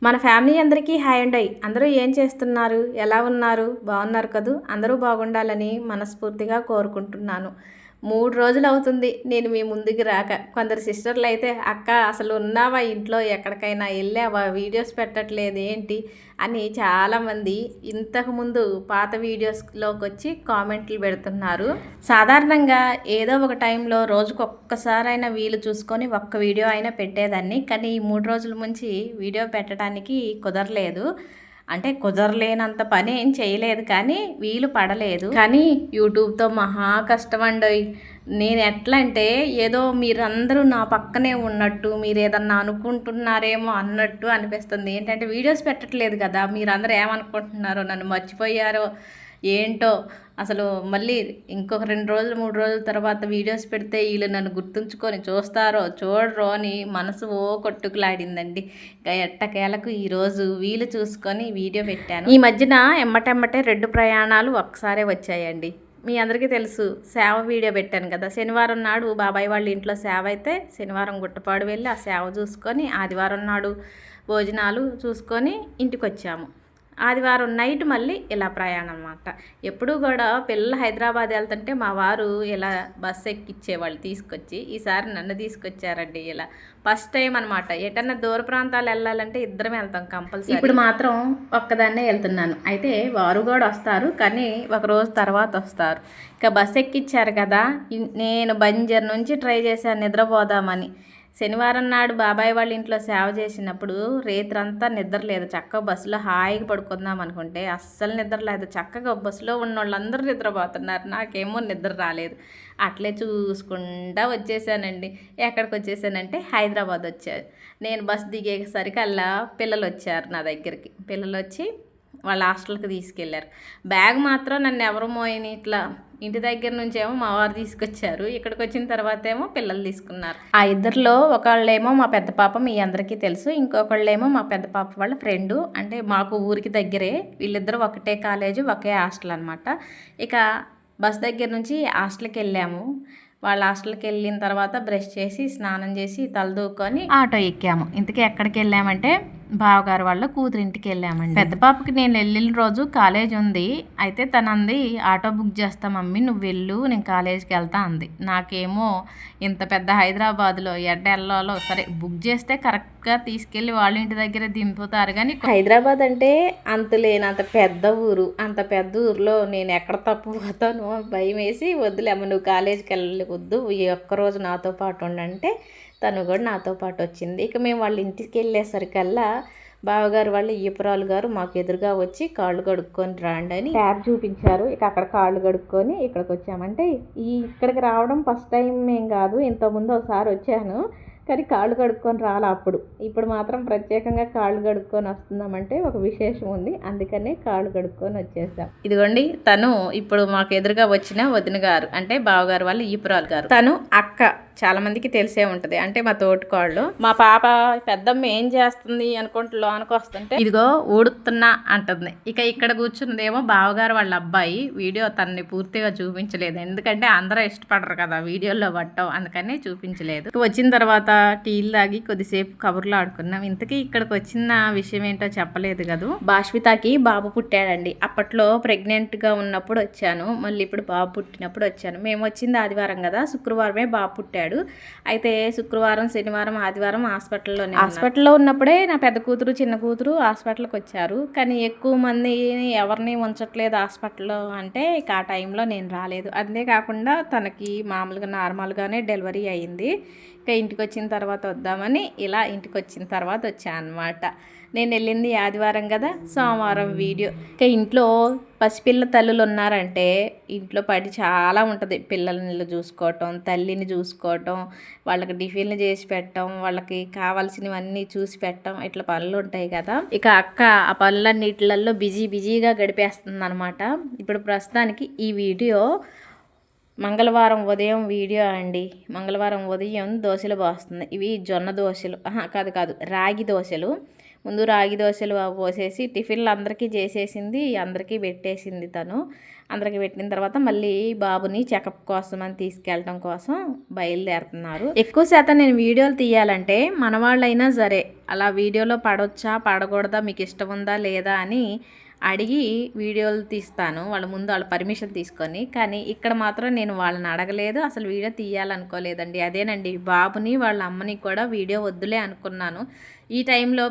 మన ఫ్యామిలీ అందరికీ హాయ్ అండి. అందరూ ఏం చేస్తున్నారు, ఎలా ఉన్నారు, బాగున్నారు కదూ. అందరూ బాగుండాలని మనస్ఫూర్తిగా కోరుకుంటున్నాను. 3 రోజులు అవుతుంది నేను మీ ముందుకు రాక. కొందరు సిస్టర్లు అయితే అక్క అసలు ఉన్నావా ఇంట్లో, ఎక్కడికైనా వెళ్ళావా, వీడియోస్ పెట్టట్లేదు ఏంటి అని చాలామంది ఇంతకుముందు పాత వీడియోస్లోకి వచ్చి కామెంట్లు పెడుతున్నారు. సాధారణంగా ఏదో ఒక టైంలో రోజుకు ఒక్కసారైనా వీలు చూసుకొని ఒక్క వీడియో అయినా పెట్టేదాన్ని. కానీ ఈ 3 రోజుల నుంచి వీడియో పెట్టడానికి కుదరలేదు. అంటే కుదరలేనంత పని ఏం చేయలేదు, కానీ వీలు పడలేదు. కానీ యూట్యూబ్తో మహా కష్టం అండి. నేను ఎట్లా అంటే ఏదో మీరందరూ నా పక్కనే ఉన్నట్టు, మీరు ఏదన్నా అనుకుంటున్నారేమో అన్నట్టు అనిపిస్తుంది. ఏంటంటే వీడియోస్ పెట్టట్లేదు కదా, మీరందరూ ఏమనుకుంటున్నారో, నన్ను మర్చిపోయారో ఏంటో. అసలు మళ్ళీ ఇంకొక 2 రోజులు 3 రోజుల తర్వాత వీడియోస్ పెడితే వీళ్ళు నన్ను గుర్తుంచుకొని చూస్తారో చూడరో అని మనసు కొట్టుకులాడిందండి. ఇంకా ఎట్టకేలకు ఈరోజు వీలు చూసుకొని వీడియో పెట్టాను. ఈ మధ్యన ఎమ్మటెమ్మటే 2 ప్రయాణాలు ఒక్కసారే వచ్చాయండి. మీ అందరికీ తెలుసు, సేవ వీడియో పెట్టాను కదా. శనివారం నాడు బాబాయ్ వాళ్ళ ఇంట్లో సేవ అయితే శనివారం గుట్టపాడు వెళ్ళి ఆ సేవ చూసుకొని ఆదివారం నాడు భోజనాలు చూసుకొని ఇంటికి వచ్చాము. ఆదివారం నైట్ మళ్ళీ ఇలా ప్రయాణం అన్నమాట. ఎప్పుడూ కూడా పిల్లలు హైదరాబాద్ వెళ్తుంటే మా వారు ఇలా బస్సు ఎక్కిచ్చేవాళ్ళు తీసుకొచ్చి. ఈసారి నన్ను తీసుకొచ్చారండి. ఇలా ఫస్ట్ టైం అనమాట. ఎటన్నా దూర ప్రాంతాలు వెళ్ళాలంటే ఇద్దరం వెళ్తాం కంపల్సరీ. ఇప్పుడు మాత్రం ఒక్కదాన్నే వెళ్తున్నాను. అయితే వారు కూడా వస్తారు, కానీ ఒక రోజు తర్వాత వస్తారు. ఇక బస్సు ఎక్కిచ్చారు కదా, నేను బంజర్ నుంచి ట్రై చేశాను నిద్రపోదామని. శనివారం నాడు బాబాయ్ వాళ్ళ ఇంట్లో సేవ చేసినప్పుడు రేత్రంతా నిద్ర లేదు. చక్కగా బస్సులో హాయిగా పడుకుందాం అనుకుంటే అస్సలు నిద్ర లేదు. చక్కగా బస్సులో ఉన్న వాళ్ళందరూ నిద్రపోతున్నారు, నాకేమో నిద్ర రాలేదు. అట్లే చూసుకుంటా వచ్చేసానండి. ఎక్కడికి వచ్చేసానంటే హైదరాబాద్ వచ్చారు. నేను బస్ దిగేసరికి అలా పిల్లలు వచ్చారు నా దగ్గరికి. పిల్లలు వచ్చి వాళ్ళ హాస్టల్కి తీసుకెళ్లారు. బ్యాగ్ మాత్రం నన్ను ఎవరు మోయని, ఇట్లా ఇంటి దగ్గర నుంచి ఏమో మా వారు తీసుకొచ్చారు. ఇక్కడికి వచ్చిన తర్వాత ఏమో పిల్లలు తీసుకున్నారు. ఆ ఇద్దరిలో ఒకళ్ళేమో మా పెద్ద పాప, మీ అందరికీ తెలుసు. ఇంకొకళ్ళేమో మా పెద్ద పాప వాళ్ళ ఫ్రెండు. అంటే మాకు ఊరికి దగ్గరే. వీళ్ళిద్దరూ ఒకటే కాలేజు, ఒకే హాస్టల్ అనమాట. ఇక బస్ దగ్గర నుంచి హాస్టల్కి వెళ్ళాము. వాళ్ళ హాస్టల్కి వెళ్ళిన తర్వాత బ్రష్ చేసి స్నానం చేసి తలదూకొని ఆటో ఎక్కాము. ఇంతకీ ఎక్కడికి వెళ్ళామంటే బావగారు వాళ్ళ కూతురింటికి వెళ్ళామండి. పెద్ద పాపకి నేను వెళ్ళిన రోజు కాలేజ్ ఉంది. అయితే తను అంది, ఆటో బుక్ చేస్తా మమ్మీ, నువ్వు వెళ్ళు, నేను కాలేజీకి వెళ్తా అంది. నాకేమో ఇంత పెద్ద హైదరాబాద్లో ఎడ్డెల్లాలో సరే బుక్ చేస్తే కరెక్ట్గా తీసుకెళ్ళి వాళ్ళ ఇంటి దగ్గర దింపుతారు. కానీ హైదరాబాద్ అంటే అంత పెద్ద ఊరు. అంత పెద్ద ఊరిలో నేను ఎక్కడ తప్పిపోతానో భయం వేసి, వద్దులేమ్మ నువ్వు కాలేజీకి వెళ్ళవద్దు, ఈ ఒక్కరోజు నాతో పాటు ఉండంటే తను కూడా నాతో పాటు వచ్చింది. ఇక మేము వాళ్ళ ఇంటికి వెళ్ళేసరికల్లా బావగారు వాళ్ళు ఈపురాలు గారు మాకు ఎదురుగా వచ్చి కాళ్ళు కడుక్కొని రాండి అని ట్యాబ్ చూపించారు. ఇక అక్కడ కాళ్ళు కడుక్కొని ఇక్కడికి వచ్చామంటే ఇక్కడికి రావడం ఫస్ట్ టైం ఏం కాదు, ఇంతకుముందు ఒకసారి వచ్చాను, కానీ కాళ్ళు కడుక్కొని రాలా. ఇప్పుడు మాత్రం ప్రత్యేకంగా కాళ్ళు కడుక్కొని వస్తున్నామంటే ఒక విశేషం ఉంది, అందుకనే కాళ్ళు కడుక్కొని వచ్చేసాం. ఇదిగోండి తను ఇప్పుడు మాకు ఎదురుగా వచ్చిన వదిన గారు, అంటే బావగారు వాళ్ళు ఈపురాలు గారు. తను అక్క, చాలా మందికి తెలిసే ఉంటుంది, అంటే మా తోటికోళ్ళు. మా పాప పెద్దమ్మ ఏం చేస్తుంది అనుకుంటూ లోనికి వస్తుంటే ఇదిగో ఊడుతున్నా అంటుంది. ఇక ఇక్కడ కూర్చున్నదేమో బావగారు వాళ్ళ అబ్బాయి. వీడియో తనని పూర్తిగా చూపించలేదు, ఎందుకంటే అందరూ ఇష్టపడరు కదా వీడియోలో పట్టం, అందుకనే చూపించలేదు. వచ్చిన తర్వాత టీలు తాగి కొద్దిసేపు కబుర్లు ఆడుకున్నాం. ఇంతకీ ఇక్కడికి వచ్చిన విషయం ఏంటో చెప్పలేదు కదా. భాష్మితకి బాబు పుట్టాడండి. అప్పట్లో ప్రెగ్నెంట్గా ఉన్నప్పుడు వచ్చాను, మళ్ళీ ఇప్పుడు బాబు పుట్టినప్పుడు వచ్చాను. మేము వచ్చింది ఆదివారం కదా, శుక్రవారమే బాబు పుట్టాడు. అయితే శుక్రవారం, శనివారం, ఆదివారం హాస్పిటల్లో ఉన్నప్పుడే నా పెద్ద కూతురు చిన్న కూతురు హాస్పిటల్కి వచ్చారు. కానీ ఎక్కువ మంది ఎవరిని ఉంచట్లేదు హాస్పిటల్లో అంటే ఇక ఆ టైంలో నేను రాలేదు. అంతేకాకుండా తనకి మామూలుగా నార్మల్గానే డెలివరీ అయ్యింది. ఇక ఇంటికి వచ్చిన తర్వాత వద్దామని ఇలా ఇంటికి వచ్చిన తర్వాత వచ్చాను అనమాట. నేను వెళ్ళింది ఆదివారం కదా, సోమవారం వీడియో. ఇక ఇంట్లో పసిపిల్ల తల్లులు ఉన్నారంటే ఇంట్లో పడి చాలా ఉంటుంది. పిల్లల్ని చూసుకోవటం, తల్లిని చూసుకోవటం, వాళ్ళకి టిఫిన్లు చేసి పెట్టడం, వాళ్ళకి కావాల్సినవన్నీ చూసి పెట్టడం, ఇట్లా పనులు ఉంటాయి కదా. ఇక అక్క ఆ పనులన్నిటిలలో బిజీగా గడిపేస్తుంది అనమాట. ఇప్పుడు ప్రస్తుతానికి ఈ వీడియో మంగళవారం ఉదయం వీడియో అండి. మంగళవారం ఉదయం దోశలు పోస్తుంది. ఇవి జొన్న దోశలు కాదు రాగి దోశలు. ముందు రాగి దోశలు పోసేసి టిఫిన్లు అందరికీ చేసేసింది, అందరికీ పెట్టేసింది తను. అందరికీ పెట్టిన తర్వాత మళ్ళీ బాబుని చెకప్ కోసం అని తీసుకెళ్ళడం కోసం బయలుదేరుతున్నారు. ఎక్కువ శాతం నేను వీడియోలు తీయాలంటే మనవాళ్ళైనా సరే అలా వీడియోలో పడవచ్చా పడకూడదా, మీకు ఇష్టం ఉందా లేదా అని అడిగి వీడియోలు తీస్తాను, వాళ్ళ పర్మిషన్ తీసుకొని. కానీ ఇక్కడ మాత్రం నేను వాళ్ళని అడగలేదు, అసలు వీడియో తీయాలనుకోలేదండి. అదేనండి, బాబుని వాళ్ళ అమ్మని కూడా వీడియో వద్దులే అనుకున్నాను. ఈ టైంలో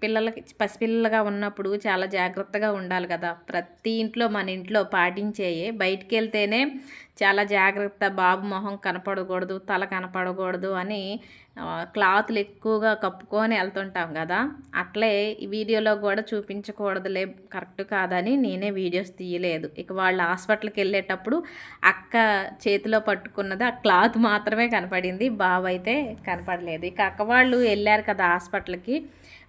పిల్లలకి పసిపిల్లలుగా ఉన్నప్పుడు చాలా జాగ్రత్తగా ఉండాలి కదా. ప్రతి ఇంట్లో మన ఇంట్లో పాటించేయే, బయటికి వెళ్తేనే చాలా జాగ్రత్త, బాబు మొహం కనపడకూడదు, తల కనపడకూడదు అని క్లాత్లు ఎక్కువగా కప్పుకొని వెళ్తుంటాం కదా. అట్లే ఈ వీడియోలో కూడా చూపించకూడదులే, కరెక్ట్ కాదని నేనే వీడియోస్ తీయలేదు. ఇక వాళ్ళు హాస్పిటల్కి వెళ్ళేటప్పుడు అక్క చేతిలో పట్టుకున్నది ఆ క్లాత్ మాత్రమే కనపడింది, బాబు అయితే కనపడలేదు. ఇక అక్క వాళ్ళు వెళ్ళారు కదా హాస్పిటల్కి,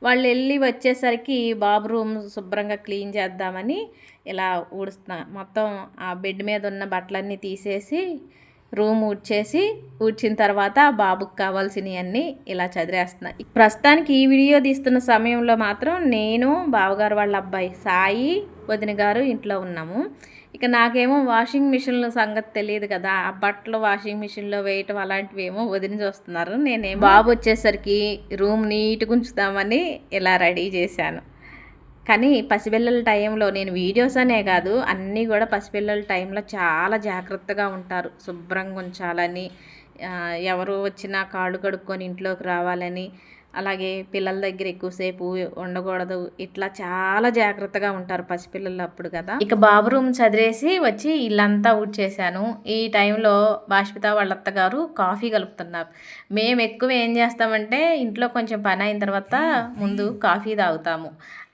వాళ్ళు వెళ్ళి వచ్చేసరికి బాబు రూమ్ శుభ్రంగా క్లీన్ చేద్దామని ఇలా ఊడుస్తున్నా. మొత్తం ఆ బెడ్ మీద ఉన్న బట్టలన్నీ తీసేసి రూమ్ ఊడ్చిన తర్వాత బాబుకి కావాల్సినవన్నీ ఇలా చదివేస్తున్నా. ప్రస్తుతానికి ఈ వీడియో తీస్తున్న సమయంలో మాత్రం నేను, బావగారు వాళ్ళ అబ్బాయి సాయి, వదిన గారు ఇంట్లో ఉన్నాము. ఇక నాకేమో వాషింగ్ మిషన్ల సంగతి తెలియదు కదా, ఆ బట్టలు వాషింగ్ మిషన్లో వేయటం అలాంటివి ఏమో వదిన చూస్తున్నారు. నేనేమో బాబు వచ్చేసరికి రూమ్ నీట్గా ఉంచుదామని ఇలా రెడీ చేశాను. కానీ పసిపిల్లల టైంలో నేను వీడియోస్ అనే కాదు, అన్నీ కూడా పసిపిల్లల టైంలో చాలా జాగ్రత్తగా ఉంటారు. శుభ్రంగా ఉంచాలని, ఎవరు వచ్చినా కాళ్ళు కడుక్కొని ఇంట్లోకి రావాలని, అలాగే పిల్లల దగ్గర ఎక్కువసేపు ఉండకూడదు, ఇట్లా చాలా జాగ్రత్తగా ఉంటారు పసిపిల్లలు అప్పుడు కదా. ఇక బాబు రూమ్ చదివేసి వచ్చి ఇల్లంతా ఊడ్చేసాను. ఈ టైంలో బాష్పిత వాళ్ళ అత్తగారు కాఫీ కలుపుతున్నారు. మేము ఎక్కువ ఏం చేస్తామంటే ఇంట్లో కొంచెం పని అయిన తర్వాత ముందు కాఫీ తాగుతాము,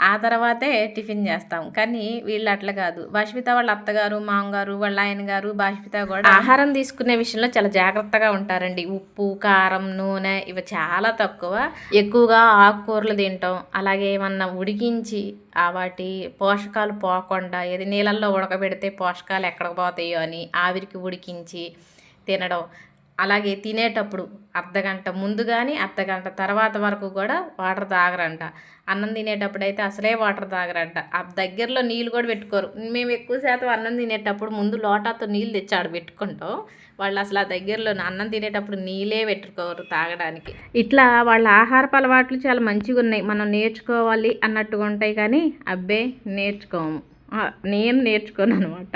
ఆ తర్వాతే టిఫిన్ చేస్తాం. కానీ వీళ్ళు అట్లా కాదు. బాష్పిత వాళ్ళ అత్తగారు, మామగారు, వాళ్ళ ఆయన గారు, బాష్పిత కూడా ఆహారం తీసుకునే విషయంలో చాలా జాగ్రత్తగా ఉంటారండి. ఉప్పు, కారం, నూనె ఇవి చాలా తక్కువ. ఎక్కువగా ఆకుకూరలు తింటాం, అలాగే ఏమన్నా ఉడికించి వాటి పోషకాలు పోకుండా, ఏది నీళ్ళల్లో ఉడకబెడితే పోషకాలు ఎక్కడికి పోతాయో అని ఆవిరికి ఉడికించి తినడం. అలాగే తినేటప్పుడు అర్ధగంట ముందు కానీ అర్ధగంట తర్వాత వరకు కూడా వాటర్ తాగరంట. అన్నం తినేటప్పుడు అయితే అసలే వాటర్ తాగరంట. ఆ దగ్గరలో నీళ్ళు కూడా పెట్టుకోరు. మేము ఎక్కువ శాతం అన్నం తినేటప్పుడు ముందు లోటాతో నీళ్ళు తెచ్చి పెట్టుకుంటాం. వాళ్ళు అసలు ఆ దగ్గరలో అన్నం తినేటప్పుడు నీళ్ళే పెట్టుకోరు తాగడానికి. ఇట్లా వాళ్ళ ఆహారపు అలవాట్లు చాలా మంచిగా ఉన్నాయి, మనం నేర్చుకోవాలి అన్నట్టుగా ఉంటాయి. కానీ అబ్బే నేర్చుకోము, నేను నేర్చుకోను అనమాట.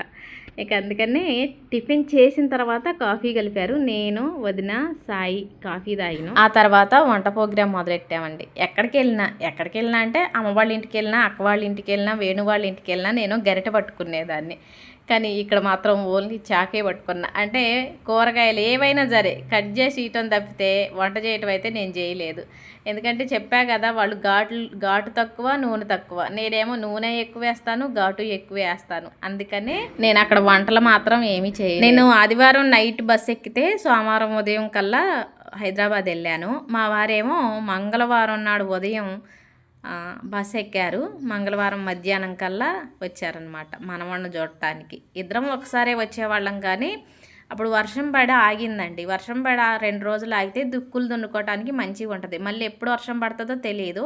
ఇక అందుకని టిఫిన్ చేసిన తర్వాత కాఫీ కలిపారు. నేను, వదిన, సాయి కాఫీ తాగిన ఆ తర్వాత వంట ప్రోగ్రాం మొదలెట్టామండి. ఎక్కడికి వెళ్ళినా అంటే అమ్మ వాళ్ళ ఇంటికి వెళ్ళినా, అక్క వాళ్ళ ఇంటికి వెళ్ళినా, వేణు వాళ్ళ ఇంటికి వెళ్ళినా నేను గరిటె పట్టుకునేదాన్ని. కానీ ఇక్కడ మాత్రం ఓన్లీ చాకే పట్టుకున్నా. అంటే కూరగాయలు ఏవైనా సరే కట్ చేసి ఇయటం తప్పితే వంట చేయటం అయితే నేను చేయలేదు. ఎందుకంటే చెప్పా కదా, వాళ్ళు ఘాటు తక్కువ, నూనె తక్కువ. నేనేమో నూనె ఎక్కువ వేస్తాను, ఘాటు ఎక్కువ వేస్తాను. అందుకనే నేను అక్కడ వంటలు మాత్రం ఏమీ చేయలేదు. నేను ఆదివారం నైట్ బస్ ఎక్కితే సోమవారం ఉదయం కల్లా హైదరాబాద్ వెళ్ళాను. మా వారేమో మంగళవారం నాడు ఉదయం బస్ ఎక్కారు. మంగళవారం మధ్యాహ్నం కల్లా వచ్చారనమాట మనవణ్ణి చూడటానికి. ఇద్దరం ఒకసారే వచ్చేవాళ్ళం. కానీ అప్పుడు వర్షం పడి ఆగిందండి. వర్షం పడి 2 రోజులు ఆగితే దుక్కులు దున్నుకోవడానికి మంచిగా ఉంటుంది. మళ్ళీ ఎప్పుడు వర్షం పడుతుందో తెలియదు.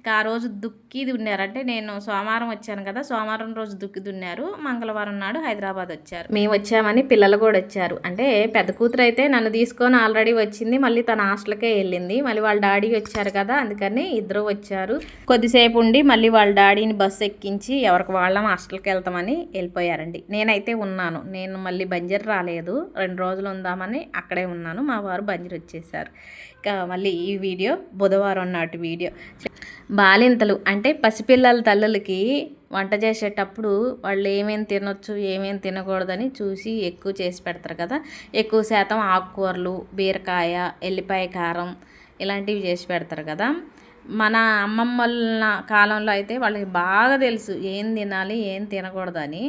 ఇంకా ఆ రోజు దుక్కి దున్నారు. అంటే నేను సోమవారం వచ్చాను కదా, సోమవారం రోజు దుక్కి దున్నారు. మంగళవారం నాడు హైదరాబాద్ వచ్చారు. మేము వచ్చామని పిల్లలు కూడా వచ్చారు. అంటే పెద్ద కూతురు అయితే నన్ను తీసుకొని ఆల్రెడీ వచ్చింది, మళ్ళీ తన హాస్టల్కే వెళ్ళింది. మళ్ళీ వాళ్ళ డాడీ వచ్చారు కదా, అందుకని ఇద్దరు వచ్చారు. కొద్దిసేపు ఉండి మళ్ళీ వాళ్ళ డాడీని బస్సు ఎక్కించి ఎవరికి వాళ్ళం హాస్టల్కి వెళ్తామని వెళ్ళిపోయారండి. నేనైతే ఉన్నాను. నేను మళ్ళీ బంజర్ రాలేదు, 2 రోజులు ఉందామని అక్కడే ఉన్నాను. మా వారు బంజర్ వచ్చేసారు. ఇక మళ్ళీ ఈ వీడియో బుధవారం నాటి వీడియో. బాలింతలు అంటే పసిపిల్లల తల్లులకి వంట చేసేటప్పుడు వాళ్ళు ఏమేమి తినొచ్చు, ఏమేమి తినకూడదని చూసి ఎక్కువ చేసి పెడతారు కదా. ఎక్కువ శాతం ఆకుకూరలు, బీరకాయ, ఎల్లిపాయ కారం ఇలాంటివి చేసి పెడతారు కదా. మన అమ్మమ్మల కాలంలో అయితే వాళ్ళకి బాగా తెలుసు ఏం తినాలి, ఏం తినకూడదని.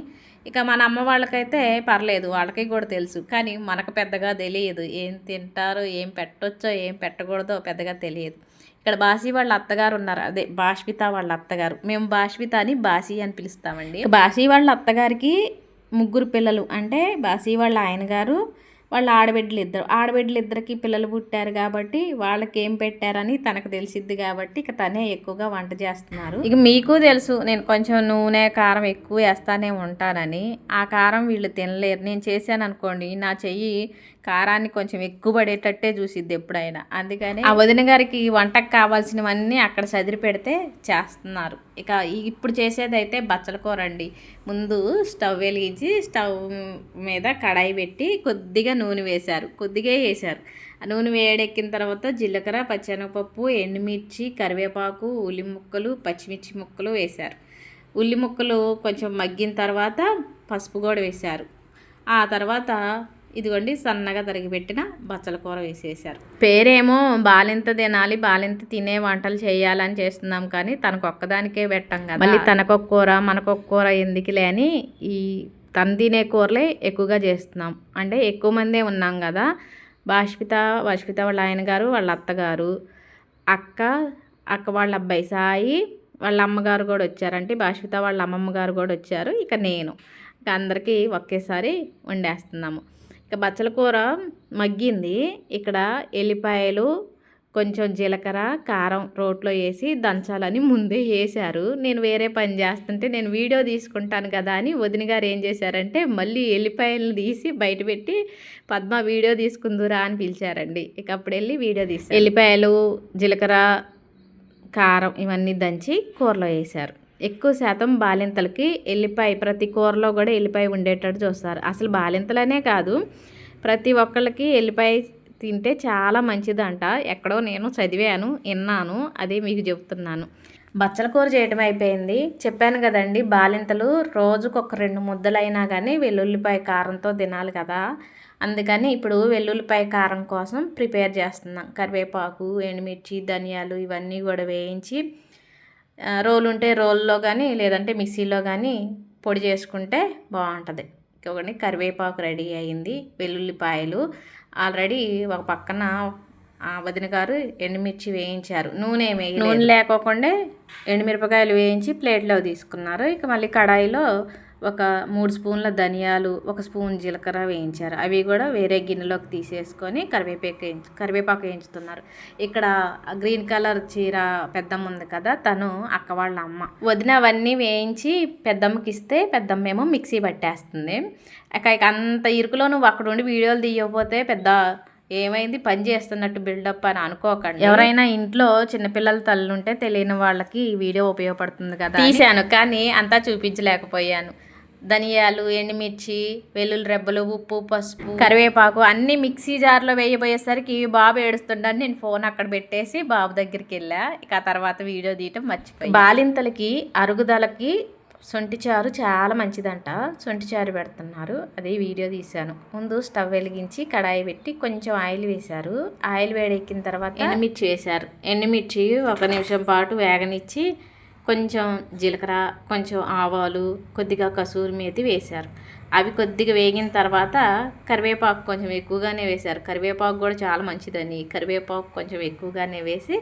ఇక మన అమ్మ వాళ్ళకైతే పర్లేదు, వాళ్ళకి కూడా తెలుసు. కానీ మనకు పెద్దగా తెలియదు, ఏం తింటారో, ఏం పెట్టొచ్చో, ఏం పెట్టకూడదో పెద్దగా తెలియదు. ఇక్కడ బాసి వాళ్ళ అత్తగారు ఉన్నారు, అదే బాష్పిత వాళ్ళ అత్తగారు. మేము బాష్పిత అని బాసి అని పిలుస్తామండి. బాసి వాళ్ళ అత్తగారికి 3 పిల్లలు. అంటే బాసి వాళ్ళ ఆయన గారు, వాళ్ళ ఆడబిడ్డలిద్దరికి పిల్లలు పుట్టారు కాబట్టి వాళ్ళకి ఏం పెట్టారని తనకు తెలిసిద్ది కాబట్టి ఇక తనే ఎక్కువగా వంట చేస్తున్నారు. ఇక మీకు తెలుసు నేను కొంచెం నూనె కారం ఎక్కువ వేస్తానే ఉంటానని. ఆ కారం వీళ్ళు తినలేరు. నేను చేశాను అనుకోండి నా చెయ్యి కారాన్ని కొంచెం ఎక్కువ పడేటట్టే చూసిద్ది ఎప్పుడైనా. అందుకని ఆ వదిన గారికి వంటకు కావాల్సినవన్నీ అక్కడ సదిరి పెడితే చేస్తున్నారు. ఇక ఇప్పుడు చేసేది అయితే బచ్చల కూర అండి. ముందు స్టవ్ వెలిగించి స్టవ్ మీద కడాయి పెట్టి కొద్దిగా నూనె వేశారు. కొద్దిగా వేశారు. నూనె వేడెక్కిన తర్వాత జీలకర్ర, పచ్చెనగపప్పు, ఎండుమిర్చి, కరివేపాకు, ఉల్లి ముక్కలు, పచ్చిమిర్చి ముక్కలు వేశారు. ఉల్లి ముక్కలు కొంచెం మగ్గిన తర్వాత పసుపు కూడా వేశారు. ఆ తర్వాత ఇదిగోండి సన్నగా తరిగిపెట్టిన బచ్చల కూర వేసేసారు. పేరేమో బాలింత తినాలి, బాలింత తినే వంటలు చేయాలని చేస్తున్నాం కానీ తనకు ఒక్కదానికే పెట్టాం కదా, మళ్ళీ తనకొక కూర మనకొక కూర ఎందుకులే అని ఈ తను తినే కూరలే ఎక్కువగా చేస్తున్నాం. అంటే ఎక్కువ మందే ఉన్నాం కదా. భాష్పిత వాళ్ళ ఆయన గారు, వాళ్ళ అత్తగారు, అక్క వాళ్ళ అబ్బాయి సాయి, వాళ్ళ అమ్మగారు కూడా వచ్చారంటే భాష్పిత వాళ్ళ అమ్మమ్మ గారు కూడా వచ్చారు. ఇక నేను ఇక అందరికీ ఒకేసారి వండేస్తున్నాము. ఇక బచ్చల కూర మగ్గింది. ఇక్కడ ఎల్లిపాయలు, కొంచెం జీలకర్ర, కారం రోట్లో వేసి దంచాలని ముందే వేశారు. నేను వేరే పని చేస్తుంటే నేను వీడియో తీసుకుంటాను కదా అని వదిన గారు ఏం చేశారంటే మళ్ళీ ఎల్లిపాయలను తీసి బయట పెట్టి పద్మ వీడియో తీసుకుందురా అని పిలిచారండి. ఇక అప్పుడు వెళ్ళి వీడియో తీశారు. ఎల్లిపాయలు, జీలకర్ర, కారం ఇవన్నీ దంచి కూరలో వేశారు. ఎక్కువ శాతం బాలింతలకి ఎల్లిపాయ ప్రతి కూరలో కూడా ఎల్లిపాయ ఉండేటట్టు చూస్తారు. అసలు బాలింతలనే కాదు ప్రతి ఒక్కళ్ళకి ఎల్లిపాయ తింటే చాలా మంచిదంట. ఎక్కడో నేను చదివాను, విన్నాను, అదే మీకు చెప్తున్నాను. బచ్చల కూర చేయడం అయిపోయింది. చెప్పాను కదండి బాలింతలు రోజుకొక 2 ముద్దలైనా కానీ వెల్లుల్లిపాయ కారంతో తినాలి కదా. అందుకని ఇప్పుడు వెల్లుల్లిపాయ కారం కోసం ప్రిపేర్ చేస్తున్నాం. కరివేపాకు, ఎండుమిర్చి, ధనియాలు ఇవన్నీ కూడా వేయించి రోలు ఉంటే రోల్లో కానీ లేదంటే మిక్సీలో కానీ పొడి చేసుకుంటే బాగుంటుంది. ఇంకొకటి కరివేపాకు రెడీ అయింది. వెల్లుల్లిపాయలు ఆల్రెడీ ఒక పక్కన వదిన గారు ఎండుమిర్చి వేయించారు. నూనె లేకోకుండా ఎండుమిరపకాయలు వేయించి ప్లేట్లో తీసుకున్నారు. ఇక మళ్ళీ కడాయిలో ఒక 3 స్పూన్ల ధనియాలు, 1 స్పూన్ జీలకర్ర వేయించారు. అవి కూడా వేరే గిన్నెలోకి తీసేసుకొని కరివేపాకు వేయించుతున్నారు. ఇక్కడ గ్రీన్ కలర్ చీర పెద్దమ్మ ఉంది కదా, తను అక్క వాళ్ళ అమ్మ. వదిన అవన్నీ వేయించి పెద్దమ్మకి ఇస్తే పెద్దమ్మేమో మిక్సీ పట్టేస్తుంది. ఇక అంత ఇరుకులో నువ్వు అక్కడ ఉండి వీడియోలు తీయకపోతే పెద్ద ఏమైంది పని చేస్తున్నట్టు బిల్డప్ అని అనుకోకండి. ఎవరైనా ఇంట్లో చిన్నపిల్లల తల్లు ఉంటే తెలియని వాళ్ళకి ఈ వీడియో ఉపయోగపడుతుంది కదా తీశాను, కానీ అంతా చూపించలేకపోయాను. ధనియాలు, ఎండుమిర్చి, వెల్లుల్లి రెబ్బలు, ఉప్పు, పసుపు, కరివేపాకు అన్నీ మిక్సీ జార్లో వేయబోయేసరికి బాబు ఏడుస్తుండని నేను ఫోన్ అక్కడ పెట్టేసి బాబు దగ్గరికి వెళ్ళా. ఇక ఆ తర్వాత వీడియో తీయటం మర్చిపోయి. బాలింతలకి అరుగుదలకి సొంటి చారు చాలా మంచిదంట. సొంటి చారు పెడుతున్నారు, అదే వీడియో తీశాను. ముందు స్టవ్ వెలిగించి కడాయి పెట్టి కొంచెం ఆయిల్ వేశారు. ఆయిల్ వేడెక్కిన తర్వాత ఎండుమిర్చి వేశారు. ఎండుమిర్చి 1 నిమిషం పాటు వేగనిచ్చి కొంచెం జీలకర్ర, కొంచెం ఆవాలు, కొద్దిగా కసూరి మేతి వేశారు. అవి కొద్దిగా వేగిన తర్వాత కరివేపాకు కొంచెం ఎక్కువగానే వేశారు. కరివేపాకు కూడా చాలా మంచిదని కరివేపాకు కొంచెం ఎక్కువగానే వేసి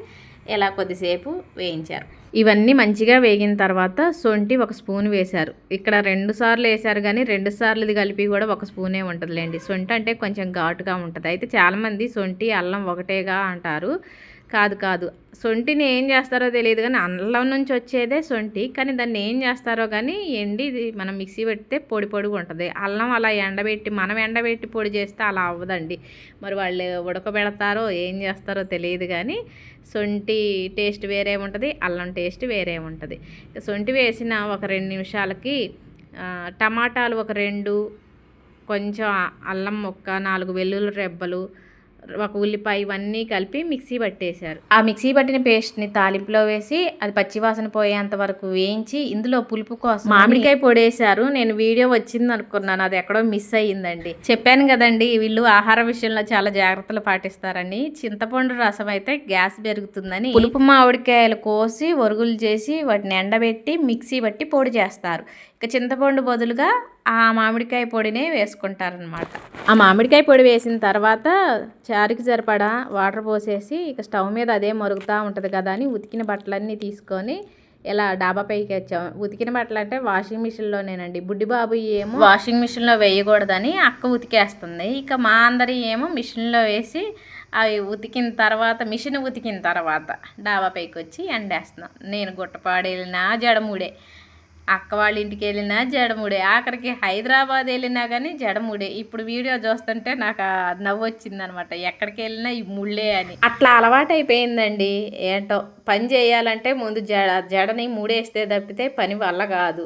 ఇలా కొద్దిసేపు వేయించారు. ఇవన్నీ మంచిగా వేగిన తర్వాత సొంటి 1 స్పూన్ వేశారు. ఇక్కడ 2 సార్లు వేశారు కానీ 2 సార్లు ఇది కలిపి కూడా 1 స్పూనే ఉంటుందిలేండి. సొంటి అంటే కొంచెం ఘాటుగా ఉంటుంది. అయితే చాలామంది సొంటి అల్లం ఒకటేగా అంటారు. కాదు, సొంటిని ఏం చేస్తారో తెలియదు కానీ అల్లం నుంచి వచ్చేదే సొంటి, కానీ దాన్ని ఏం చేస్తారో కానీ ఇది మనం మిక్సీ పెడితే పొడి ఉంటుంది. అల్లం అలా మనం ఎండబెట్టి పొడి చేస్తే అలా అవ్వదండి. మరి వాళ్ళు ఉడకబెడతారో ఏం చేస్తారో తెలియదు కానీ సొంటి టేస్ట్ వేరే ఉంటుంది, అల్లం టేస్ట్ వేరే ఉంటుంది. సొంటి వేసిన ఒక 2 నిమిషాలకి టమాటాలు ఒక 2, కొంచెం అల్లం ముక్క, 4 వెల్లుల్లి రెబ్బలు, 1 ఉల్లిపాయ ఇవన్నీ కలిపి మిక్సీ పట్టేశారు. ఆ మిక్సీ పట్టిన పేస్ట్ని తాలింపులో వేసి అది పచ్చివాసన పోయేంత వరకు వేయించి ఇందులో పులుపు కోసం మామిడికాయ పొడేశారు. నేను వీడియో వచ్చింది అనుకున్నాను, అది ఎక్కడో మిస్ అయ్యిందండి. చెప్పాను కదండి వీళ్ళు ఆహార విషయంలో చాలా జాగ్రత్తలు పాటిస్తారని. చింతపండు రసం అయితే గ్యాస్ పెరుగుతుందని పులుపు మామిడికాయలు కోసి ఒరుగులు చేసి వాటిని ఎండబెట్టి మిక్సీ పట్టి పొడి చేస్తారు. ఇక చింతపండు బదులుగా ఆ మామిడికాయ పొడినే వేసుకుంటారనమాట. ఆ మామిడికాయ పొడి వేసిన తర్వాత చారుకి సరిపడా వాటర్ పోసేసి ఇక స్టవ్ మీద అదే మరుగుతూ ఉంటుంది కదా అని ఉతికిన బట్టలన్నీ తీసుకొని ఇలా డాబా పైకి వచ్చాం. ఉతికిన బట్టలు అంటే వాషింగ్ మిషన్లోనేనండి. బుడ్డిబాబు ఏమో వాషింగ్ మిషన్లో వేయకూడదని అక్క ఉతికేస్తుంది. ఇక మా అందరి ఏమో మిషన్లో వేసి అవి మిషన్ ఉతికిన తర్వాత డాబా పైకి వచ్చి ఎండేస్తున్నాం. నేను గుట్టపాడు వెళ్ళినా జడముడే, అక్క వాళ్ళ ఇంటికి వెళ్ళినా జడముడే, ఆఖరికి హైదరాబాద్ వెళ్ళినా కానీ జడముడే. ఇప్పుడు వీడియో చూస్తుంటే నాకు నవ్వు వచ్చిందనమాట. ఎక్కడికి వెళ్ళినా ఈ ముళ్ళే అని. అట్లా అలవాటు అయిపోయిందండి. ఏంటో పని చేయాలంటే ముందు జడని ముడేస్తే తప్పితే పని వల్ల కాదు.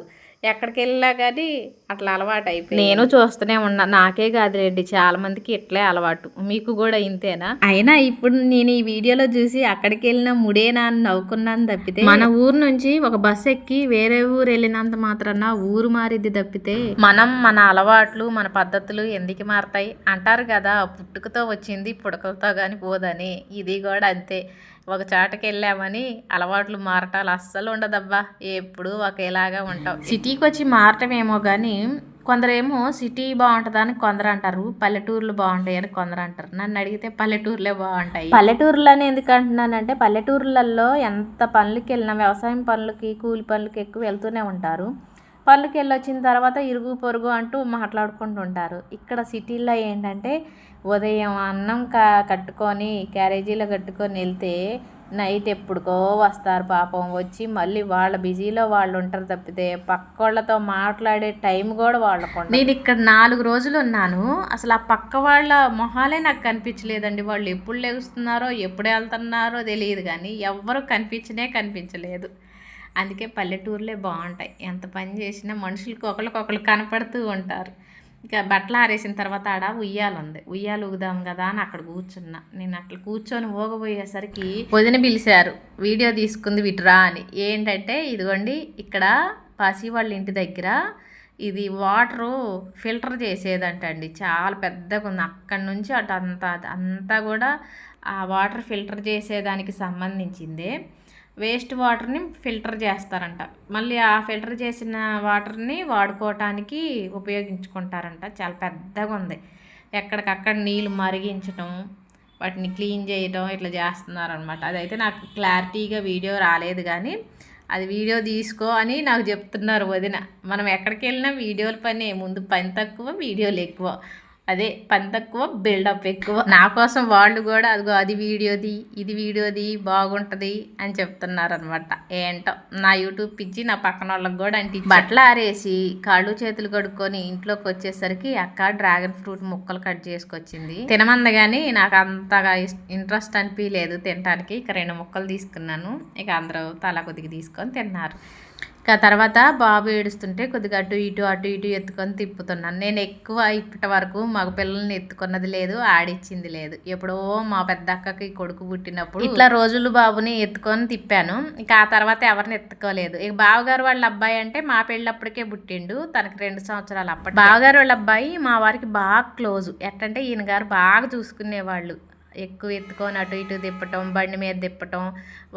ఎక్కడికి వెళ్ళినా కానీ అట్లా అలవాటు అయిపోయింది. నేను చూస్తూనే ఉన్నా, నాకే కాదులేండి చాలా మందికి ఇట్లే అలవాటు. మీకు కూడా ఇంతేనా? అయినా ఇప్పుడు నేను ఈ వీడియోలో చూసి అక్కడికి వెళ్ళిన ముడేనా అని నవ్వుకున్నాను తప్పితే, మన ఊరు నుంచి ఒక బస్సు ఎక్కి వేరే ఊరు వెళ్ళినంత మాత్రాన ఊరు మారిద్ది తప్పితే మన అలవాట్లు మన పద్ధతులు ఎందుకు మారతాయి అంటారు కదా. పుట్టుకతో వచ్చింది పుడకలతో కానీ పోదని. ఇది కూడా అంతే. ఒక చాటకి వెళ్ళామని అలవాట్లు మారటాలు అస్సలు ఉండదబ్బా. ఎప్పుడు ఒకేలాగా ఉంటాం. సిటీకి వచ్చి మారటమేమో కానీ కొందరేమో సిటీ బాగుంటుందని కొందరు అంటారు, పల్లెటూర్లు బాగుంటాయి అని కొందరు అంటారు. నన్ను అడిగితే పల్లెటూర్లే బాగుంటాయి. పల్లెటూర్లని ఎందుకు అంటున్నానంటే, పల్లెటూర్లలో ఎంత పనులకి వెళ్ళినా వ్యవసాయం పనులకి కూలి పనులకి ఎక్కువ వెళ్తూనే ఉంటారు. పనులకి వెళ్ళొచ్చిన తర్వాత ఇరుగు పొరుగు అంటూ మాట్లాడుకుంటూ ఉంటారు. ఇక్కడ సిటీల్లో ఏంటంటే ఉదయం అన్నం కట్టుకొని క్యారేజీలో కట్టుకొని వెళ్తే నైట్ ఎప్పుడుకో వస్తారు పాపం. వచ్చి మళ్ళీ వాళ్ళ బిజీలో వాళ్ళు ఉంటారు తప్పితే పక్కోళ్ళతో మాట్లాడే టైం కూడా వాళ్ళకు. నేను ఇక్కడ 4 రోజులు ఉన్నాను. అసలు ఆ పక్క వాళ్ళ మొహాలే నాకు కనిపించలేదండి. వాళ్ళు ఎప్పుడు లెగుస్తున్నారో ఎప్పుడు వెళ్తున్నారో తెలియదు కానీ ఎవ్వరూ కనిపించలేదు. అందుకే పల్లెటూర్లే బాగుంటాయి. ఎంత పని చేసినా మనుషులకి ఒకరికొకరు కనపడుతూ ఉంటారు. ఇక బట్టలు ఆరేసిన తర్వాత ఆడ ఉయ్యాలు ఉంది. ఉయ్యాలు ఊగుదాం కదా అని అక్కడ కూర్చున్నా. నేను అట్లా కూర్చొని ఊగబోయేసరికి వదిన పిలిచారు, వీడియో తీసుకుంది విట్రా అని. ఏంటంటే ఇదిగోండి, ఇక్కడ పాసి వాళ్ళ ఇంటి దగ్గర ఇది వాటరు ఫిల్టర్ చేసేదంటండి. చాలా పెద్దగా ఉంది. అక్కడి నుంచి అటు అంతా కూడా ఆ వాటర్ ఫిల్టర్ చేసేదానికి సంబంధించిందే. వేస్ట్ వాటర్ని ఫిల్టర్ చేస్తారంట. మళ్ళీ ఆ ఫిల్టర్ చేసిన వాటర్ని వాడుకోవటానికి ఉపయోగించుకుంటారంట. చాలా పెద్దగా ఉంది. ఎక్కడికక్కడ నీళ్ళు మరిగించటం, వాటిని క్లీన్ చేయటం ఇట్లా చేస్తున్నారనమాట. అదైతే నాకు క్లారిటీగా వీడియో రాలేదు కానీ అది వీడియో తీసుకో అని నాకు చెప్తున్నారు వదిన. మనం ఎక్కడికి వెళ్ళినా వీడియోల పని, ముందు పని తక్కువ వీడియోలు ఎక్కువ. అదే పని తక్కువ బిల్డప్ ఎక్కువ. నా కోసం వాళ్ళు కూడా అదిగో అది వీడియోది ఇది వీడియోది బాగుంటుంది అని చెప్తున్నారనమాట. ఏంటో నా యూట్యూబ్ పిచ్చి నా పక్కన వాళ్ళకి కూడా అంటే బట్టలు ఆరేసి కాళ్ళు చేతులు కడుక్కొని ఇంట్లోకి వచ్చేసరికి అక్క డ్రాగన్ ఫ్రూట్ ముక్కలు కట్ చేసుకొచ్చింది. తినమంది కానీ నాకు అంతగా ఇంట్రెస్ట్ అనిపించలేదు తినడానికి. ఇక 2 ముక్కలు తీసుకున్నాను. ఇక అందరూ తల కొద్దిగా తీసుకొని తిన్నారు. ఇక తర్వాత బాబు ఏడుస్తుంటే కొద్దిగా అటు ఇటు ఎత్తుకొని తిప్పుతున్నాను. నేను ఎక్కువ ఇప్పటి వరకు మగ పిల్లల్ని ఎత్తుకున్నది లేదు, ఆడిచ్చింది లేదు. ఎప్పుడో మా పెద్ద అక్కకి కొడుకు పుట్టినప్పుడు ఇట్లా రోజులు బాబుని ఎత్తుకొని తిప్పాను. ఇక ఆ తర్వాత ఎవరిని ఎత్తుకోలేదు. ఇక బావగారు వాళ్ళ అబ్బాయి అంటే మా పెళ్ళప్పటికే పుట్టిండు. తనకి 2 సంవత్సరాలు అప్పటి. బావగారు వాళ్ళ అబ్బాయి మా వారికి బాగా క్లోజు. ఎట్టంటే ఈయన గారు బాగా చూసుకునేవాళ్ళు. ఎక్కువ ఎత్తుకొని అటు ఇటు తిప్పటం, బండి మీద తిప్పటం,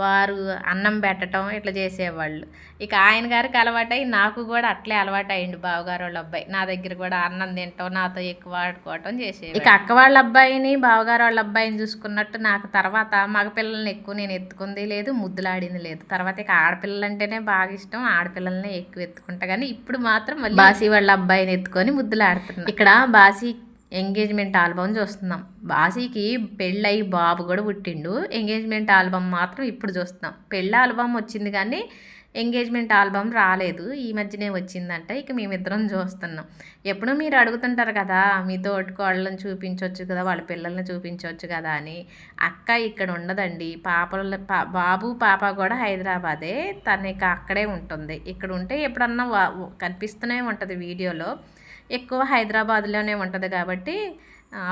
వారు అన్నం పెట్టడం ఇట్లా చేసేవాళ్ళు. ఇక ఆయన గారికి అలవాటై నాకు కూడా అట్లే అలవాటు అయ్యిండు. బావగారు వాళ్ళ అబ్బాయి నా దగ్గర కూడా అన్నం తింటాం, నాతో ఎక్కువ ఆడుకోవటం చేసేవాడు. ఇక అక్క వాళ్ళ అబ్బాయిని బావగారు వాళ్ళ అబ్బాయిని చూసుకున్నట్టు నాకు తర్వాత మగపిల్లల్ని ఎక్కువ నేను ఎత్తుకుంది లేదు, ముద్దులాడింది లేదు. తర్వాత ఇక ఆడపిల్లలంటేనే బాగా ఇష్టం, ఆడపిల్లల్ని ఎక్కువ ఎత్తుకుంటా. కానీ ఇప్పుడు మాత్రం బాసి వాళ్ళ అబ్బాయిని ఎత్తుకొని ముద్దులాడుతున్నాను. ఇక్కడ బాసి ఎంగేజ్మెంట్ ఆల్బమ్ చూస్తున్నాం. బాసీకి పెళ్ళయి బాబు కూడా పుట్టిండు. ఎంగేజ్మెంట్ ఆల్బమ్ మాత్రం ఇప్పుడు చూస్తున్నాం. పెళ్ళి ఆల్బమ్ వచ్చింది కానీ ఎంగేజ్మెంట్ ఆల్బమ్ రాలేదు. ఈ మధ్యనే వచ్చిందంట. ఇక మేమిద్దరం చూస్తున్నాం. ఎప్పుడు మీరు అడుగుతుంటారు కదా, మీ తోటికోళ్ళని చూపించవచ్చు కదా, వాళ్ళ పిల్లల్ని చూపించవచ్చు కదా అని. అక్క ఇక్కడ ఉండదండి. బాబు పాప కూడా హైదరాబాదే. తను ఇక అక్కడే ఉంటుంది. ఇక్కడ ఉంటే ఎప్పుడన్నా కనిపిస్తూనే ఉంటుంది వీడియోలో. ఎక్కువ హైదరాబాద్లోనే ఉంటుంది కాబట్టి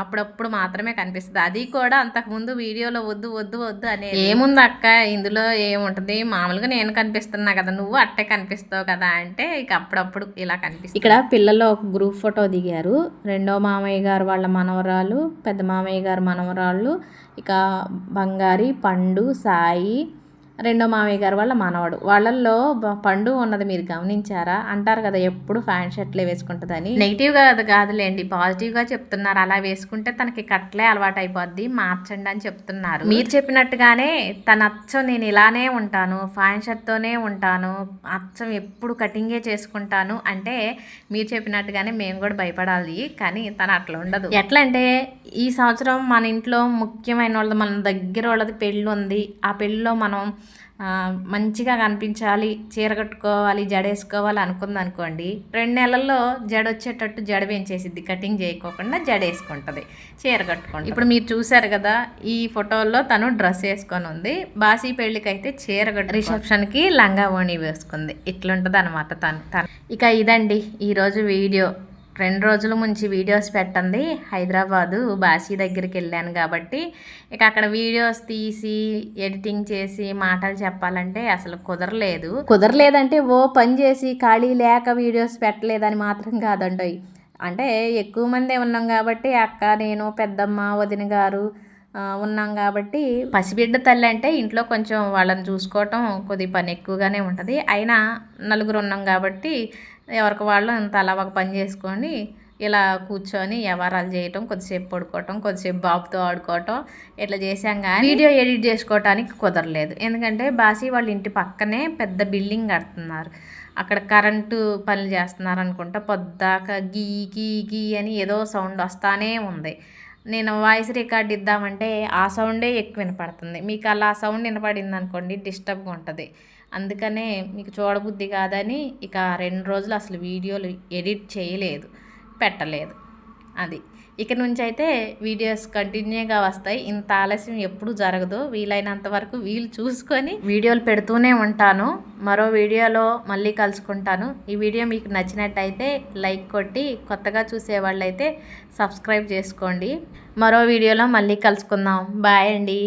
అప్పుడప్పుడు మాత్రమే కనిపిస్తుంది. అది కూడా అంతకుముందు వీడియోలో వద్దు అనే ఏముంది అక్క ఇందులో ఏముంటుంది, మామూలుగా నేను కనిపిస్తున్నా కదా, నువ్వు అట్టే కనిపిస్తావు కదా అంటే ఇక అప్పుడప్పుడు ఇలా కనిపిస్తుంది. ఇక్కడ పిల్లలు ఒక గ్రూప్ ఫోటో దిగారు. 2వ మామయ్య గారు వాళ్ళ మనవరాలు, పెద్ద మామయ్య గారు మనవరాళ్ళు, ఇక బంగారి, పండు, సాయి, రెండో మామయ్య గారు వాళ్ళ మనవడు. వాళ్ళల్లో పండు ఉన్నది మీరు గమనించారా? అంటారు కదా ఎప్పుడు ప్యాంట్ షర్ట్లే వేసుకుంటుందని. నెగిటివ్గా కాదులేండి, పాజిటివ్గా చెప్తున్నారు. అలా వేసుకుంటే తనకి కట్లే అలవాటు అయిపోద్ది, మార్చండి అని చెప్తున్నారు. మీరు చెప్పినట్టుగానే తన అచ్చం నేను ఇలానే ఉంటాను, ప్యాంట్ షర్ట్తోనే ఉంటాను, అచ్చం ఎప్పుడు కటింగే చేసుకుంటాను అంటే మీరు చెప్పినట్టుగానే మేము కూడా భయపడాలి. కానీ తను అట్లా ఉండదు. ఎట్లా అంటే ఈ సంవత్సరం మన ఇంట్లో ముఖ్యమైన వాళ్ళది, మన దగ్గర వాళ్ళది పెళ్ళి ఉంది. ఆ పెళ్ళిలో మనం మంచిగా కనిపించాలి, చీర కట్టుకోవాలి, జడేసుకోవాలి అనుకుందనుకోండి, 2 నెలల్లో జడ వచ్చేటట్టు జడ పెంచేసిద్ది, కటింగ్ చేయకోకుండా జడ వేసుకుంటుంది, చీర కట్టుకోండి. ఇప్పుడు మీరు చూసారు కదా ఈ ఫోటోల్లో తను డ్రెస్ వేసుకొని ఉంది. బాసీ పెళ్ళికి అయితే చీర కట్టు, రిసెప్షన్కి లంగా ఓణి వేసుకుంది. ఇట్లుంటుంది అనమాట తను. ఇక ఇదండి ఈరోజు వీడియో. 2 రోజుల నుంచి వీడియోస్ పెట్టండి. హైదరాబాదు బాసీ దగ్గరికి వెళ్ళాను కాబట్టి ఇక అక్కడ వీడియోస్ తీసి ఎడిటింగ్ చేసి మాటలు చెప్పాలంటే అసలు కుదరలేదంటే ఓ పని చేసి ఖాళీ లేక వీడియోస్ పెట్టలేదని మాత్రం కాదండి. అంటే ఎక్కువ మందే ఉన్నాం కాబట్టి అక్క, నేను, పెద్దమ్మ, వదిన గారు ఉన్నాం కాబట్టి పసిబిడ్డ తల్లి అంటే ఇంట్లో కొంచెం వాళ్ళని చూసుకోవటం కొద్ది పని ఎక్కువగానే ఉంటుంది. అయినా నలుగురు ఉన్నాం కాబట్టి ఎవరికి వాళ్ళు తలా ఒక పని చేసుకొని ఇలా కూర్చొని వ్యవహారాలు చేయటం, కొద్దిసేపు పడుకోవటం, కొద్దిసేపు బాబుతో ఆడుకోవటం ఇట్లా చేసాం. కానీ వీడియో ఎడిట్ చేసుకోవటానికి కుదరలేదు. ఎందుకంటే బాసీ వాళ్ళ ఇంటి పక్కనే పెద్ద బిల్డింగ్ కడుతున్నారు. అక్కడ కరెంటు పనులు చేస్తున్నారు అనుకుంటా. పొద్దాక గీ గీ గీ అని ఏదో సౌండ్ వస్తానే ఉంది. నేను వాయిస్ రికార్డ్ ఇద్దామంటే ఆ సౌండే ఎక్కువ వినపడుతుంది. మీకు అలా సౌండ్ వినపడింది అనుకోండి డిస్టర్బ్గా ఉంటుంది. అందుకనే మీకు చూడబుద్ధి కాదని ఇక 2 రోజులు అసలు వీడియోలు ఎడిట్ చేయలేదు, పెట్టలేదు. అది ఇక నుంచి అయితే వీడియోస్ కంటిన్యూగా వస్తాయి. ఇంత ఆలస్యం ఎప్పుడు జరగదు. వీలైనంత వరకు వీలు చూసుకొని వీడియోలు పెడుతూనే ఉంటాను. మరో వీడియోలో మళ్ళీ కలుసుకుంటాను. ఈ వీడియో మీకు నచ్చినట్టయితే లైక్ కొట్టి, కొత్తగా చూసేవాళ్ళైతే సబ్స్క్రైబ్ చేసుకోండి. మరో వీడియోలో మళ్ళీ కలుసుకుందాం. బాయ్ అండి.